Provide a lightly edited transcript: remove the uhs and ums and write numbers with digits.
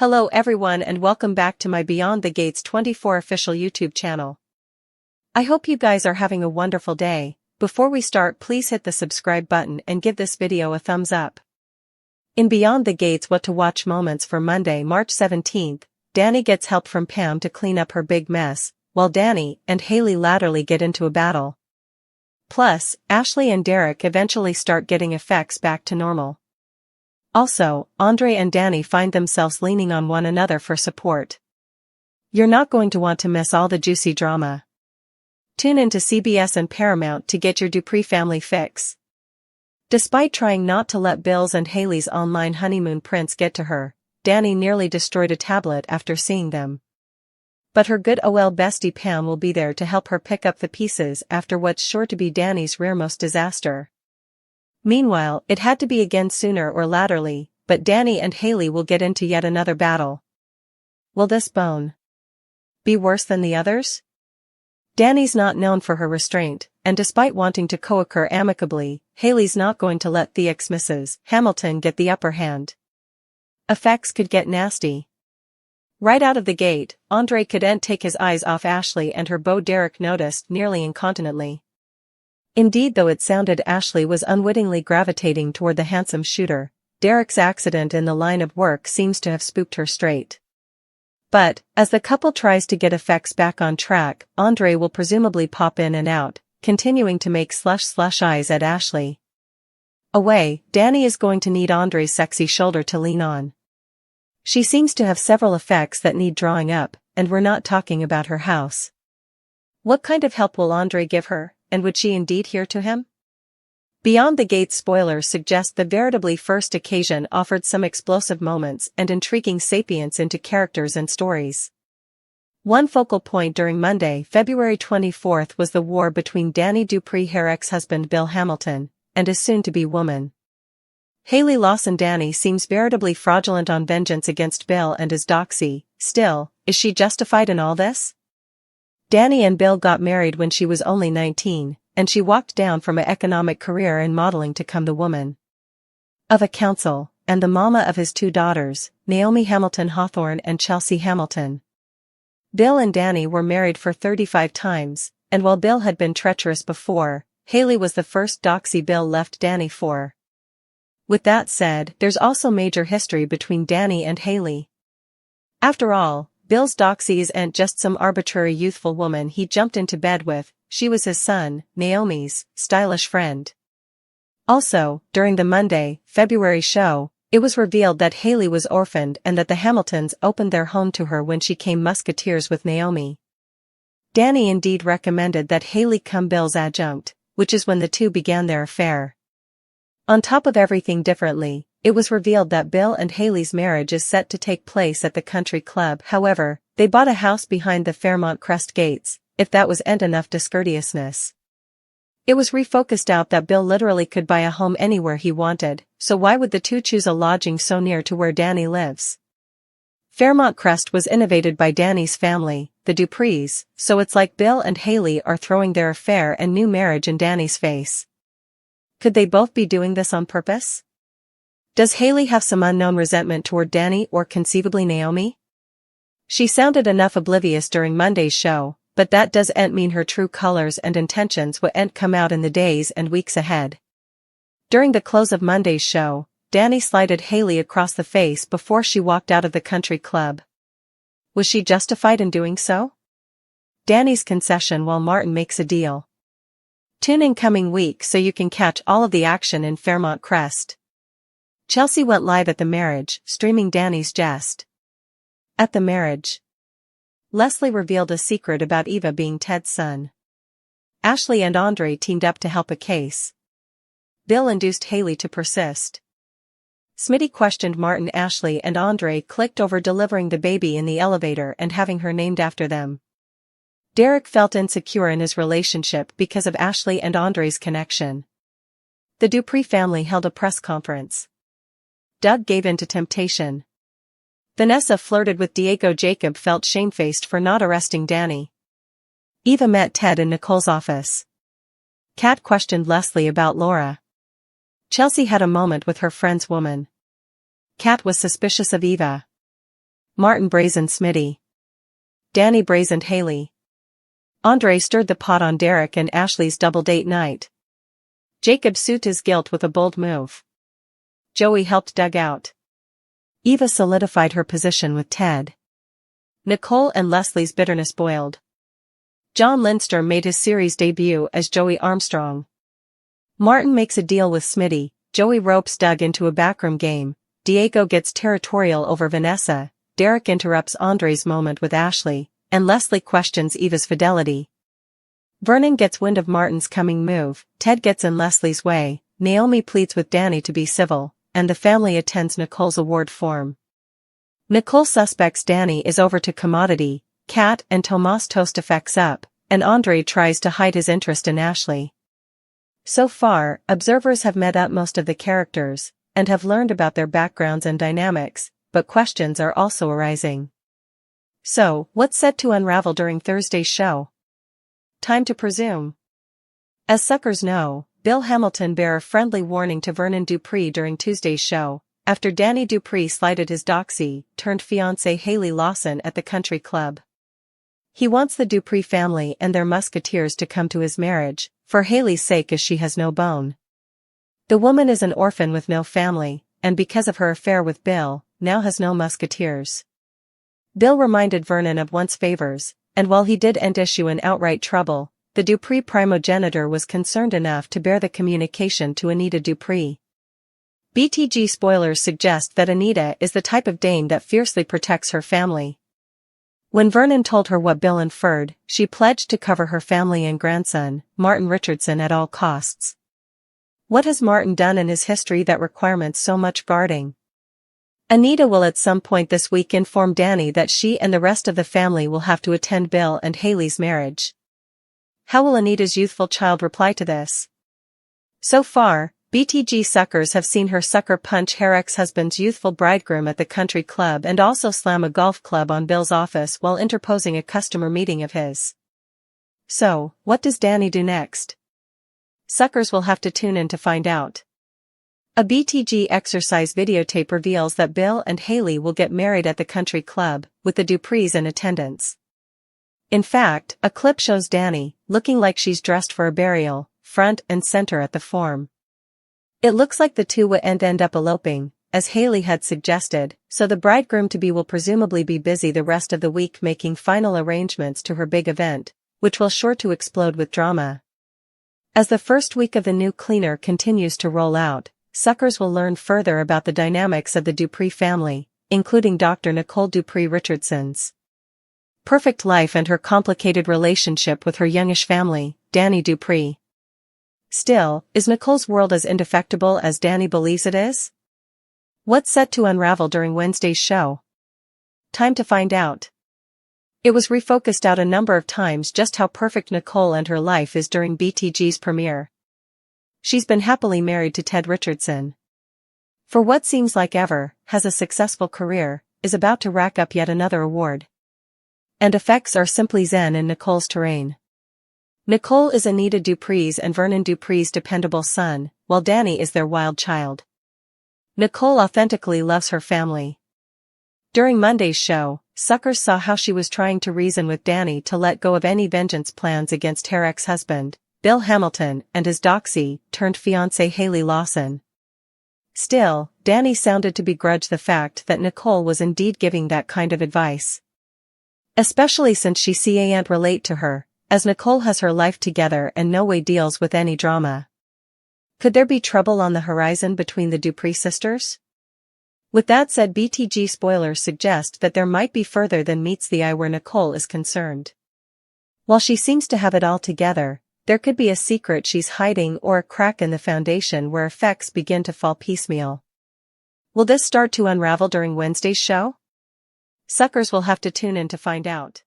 Hello everyone and welcome back to my Beyond the Gates 24 official YouTube channel. I hope you guys are having a wonderful day. Before we start, please hit the subscribe button and give this video a thumbs up. In Beyond the Gates What to Watch moments for Monday, March 17th, Dani gets help from Pam to clean up her big mess, while Dani and Hayley latterly get into a battle. Plus, Ashley and Derek eventually start getting effects back to normal. Also, Andre and Dani find themselves leaning on one another for support. You're not going to want to miss all the juicy drama. Tune in to CBS and Paramount to get your Dupree family fix. Despite trying not to let Bill's and Hayley's online honeymoon prints get to her, Dani nearly destroyed a tablet after seeing them. But her good OL bestie Pam will be there to help her pick up the pieces after what's sure to be Dani's rearmost disaster. Meanwhile, it had to be again sooner or latterly, but Dani and Hayley will get into yet another battle. Will this bone be worse than the others? Dani's not known for her restraint, and despite wanting to co-occur amicably, Hayley's not going to let the ex-Mrs. Hamilton get the upper hand. Effects could get nasty. Right out of the gate, Andre couldn't take his eyes off Ashley and her beau Derek noticed nearly incontinently. Indeed, though it sounded Ashley was unwittingly gravitating toward the handsome shooter, Derek's accident in the line of work seems to have spooked her straight. But, as the couple tries to get effects back on track, Andre will presumably pop in and out, continuing to make slush eyes at Ashley. Away, Dani is going to need Andre's sexy shoulder to lean on. She seems to have several effects that need drawing up, and we're not talking about her house. What kind of help will Andre give her? And would she indeed hear to him? Beyond the Gates spoilers suggest the veritably first occasion offered some explosive moments and intriguing sapience into characters and stories. One focal point during Monday, February 24th was the war between Dani Dupree, her ex-husband Bill Hamilton, and his soon-to-be woman. Hayley Lawson. Dani seems veritably fraudulent on vengeance against Bill and his doxy. Still, is she justified in all this? Dani and Bill got married when she was only 19, and she walked down from an economic career in modeling to become the woman of a council, and the mama of his two daughters, Naomi Hamilton Hawthorne and Chelsea Hamilton. Bill and Dani were married for 35 times, and while Bill had been treacherous before, Hayley was the first doxy Bill left Dani for. With that said, there's also major history between Dani and Hayley. After all, Bill's doxy isn't just some arbitrary youthful woman he jumped into bed with, she was his son, Naomi's, stylish friend. Also, during the Monday, February show, it was revealed that Hayley was orphaned and that the Hamiltons opened their home to her when she came musketeers with Naomi. Dani indeed recommended that Hayley come Bill's adjunct, which is when the two began their affair. On top of everything differently, it was revealed that Bill and Hayley's marriage is set to take place at the country club. However, they bought a house behind the Fairmont Crest gates, if that wasn't enough discourteousness. It was refocused out that Bill literally could buy a home anywhere he wanted, so why would the two choose a lodging so near to where Dani lives? Fairmont Crest was innovated by Dani's family, the Duprees, so it's like Bill and Hayley are throwing their affair and new marriage in Dani's face. Could they both be doing this on purpose? Does Hayley have some unknown resentment toward Dani or conceivably Naomi? She sounded enough oblivious during Monday's show, but that doesn't mean her true colors and intentions won't come out in the days and weeks ahead. During the close of Monday's show, Dani slided Hayley across the face before she walked out of the country club. Was she justified in doing so? Dani's concession while Martin makes a deal. Tune in coming week so you can catch all of the action in Fairmont Crest. Chelsea went live at the marriage, streaming Dani's jest. At the marriage, Leslie revealed a secret about Eva being Ted's son. Ashley and Andre teamed up to help a case. Bill induced Hayley to persist. Smitty questioned Martin. Ashley and Andre clicked over delivering the baby in the elevator and having her named after them. Derek felt insecure in his relationship because of Ashley and Andre's connection. The Dupree family held a press conference. Doug gave in to temptation. Vanessa flirted with Diego. Jacob felt shamefaced for not arresting Dani. Eva met Ted in Nicole's office. Kat questioned Leslie about Laura. Chelsea had a moment with her friend's woman. Kat was suspicious of Eva. Martin brazened Smitty. Dani brazened Hayley. Andre stirred the pot on Derek and Ashley's double date night. Jacob soothed his guilt with a bold move. Joey helped Doug out. Eva solidified her position with Ted. Nicole and Leslie's bitterness boiled. John Lindstrom made his series debut as Joey Armstrong. Martin makes a deal with Smitty, Joey ropes Doug into a backroom game, Diego gets territorial over Vanessa, Derek interrupts Andre's moment with Ashley, and Leslie questions Eva's fidelity. Vernon gets wind of Martin's coming move, Ted gets in Leslie's way, Naomi pleads with Dani to be civil, and the family attends Nicole's award form. Nicole suspects Dani is over to commodity, Kat and Tomas toast effects up, and Andre tries to hide his interest in Ashley. So far, observers have met up most of the characters, and have learned about their backgrounds and dynamics, but questions are also arising. So, what's set to unravel during Thursday's show? Time to presume. As suckers know, Bill Hamilton bear a friendly warning to Vernon Dupree during Tuesday's show, after Dani Dupree slighted his doxy-turned-fiancée Hayley Lawson at the country club. He wants the Dupree family and their musketeers to come to his marriage, for Hayley's sake as she has no bone. The woman is an orphan with no family, and because of her affair with Bill, now has no musketeers. Bill reminded Vernon of once favors, and while he did end issue in outright trouble, the Dupree primogenitor was concerned enough to bear the communication to Anita Dupree. BTG spoilers suggest that Anita is the type of dame that fiercely protects her family. When Vernon told her what Bill inferred, she pledged to cover her family and grandson, Martin Richardson, at all costs. What has Martin done in his history that requires so much guarding? Anita will at some point this week inform Dani that she and the rest of the family will have to attend Bill and Hayley's marriage. How will Anita's youthful child reply to this? So far, BTG suckers have seen her sucker punch her ex-husband's youthful bridegroom at the country club and also slam a golf club on Bill's office while interposing a customer meeting of his. So, what does Dani do next? Suckers will have to tune in to find out. A BTG exercise videotape reveals that Bill and Hayley will get married at the country club, with the Duprees in attendance. In fact, a clip shows Dani, looking like she's dressed for a burial, front and center at the form. It looks like the two will end up eloping, as Hayley had suggested, so the bridegroom-to-be will presumably be busy the rest of the week making final arrangements to her big event, which will sure to explode with drama. As the first week of the new cleaner continues to roll out, suckers will learn further about the dynamics of the Dupree family, including Dr. Nicole Dupree Richardson's perfect life and her complicated relationship with her youngish family, Dani Dupree. Still, is Nicole's world as indefectible as Dani believes it is? What's set to unravel during Wednesday's show? Time to find out. It was refocused out a number of times just how perfect Nicole and her life is during BTG's premiere. She's been happily married to Ted Richardson. For what seems like ever, has a successful career, is about to rack up yet another award. And effects are simply zen in Nicole's terrain. Nicole is Anita Dupree's and Vernon Dupree's dependable son, while Dani is their wild child. Nicole authentically loves her family. During Monday's show, suckers saw how she was trying to reason with Dani to let go of any vengeance plans against her ex-husband, Bill Hamilton, and his doxy-turned-fiancée Hayley Lawson. Still, Dani sounded to begrudge the fact that Nicole was indeed giving that kind of advice. Especially since she can't relate to her, as Nicole has her life together and no way deals with any drama. Could there be trouble on the horizon between the Dupree sisters? With that said, BTG spoilers suggest that there might be further than meets the eye where Nicole is concerned. While she seems to have it all together, there could be a secret she's hiding or a crack in the foundation where effects begin to fall piecemeal. Will this start to unravel during Wednesday's show? Suckers will have to tune in to find out.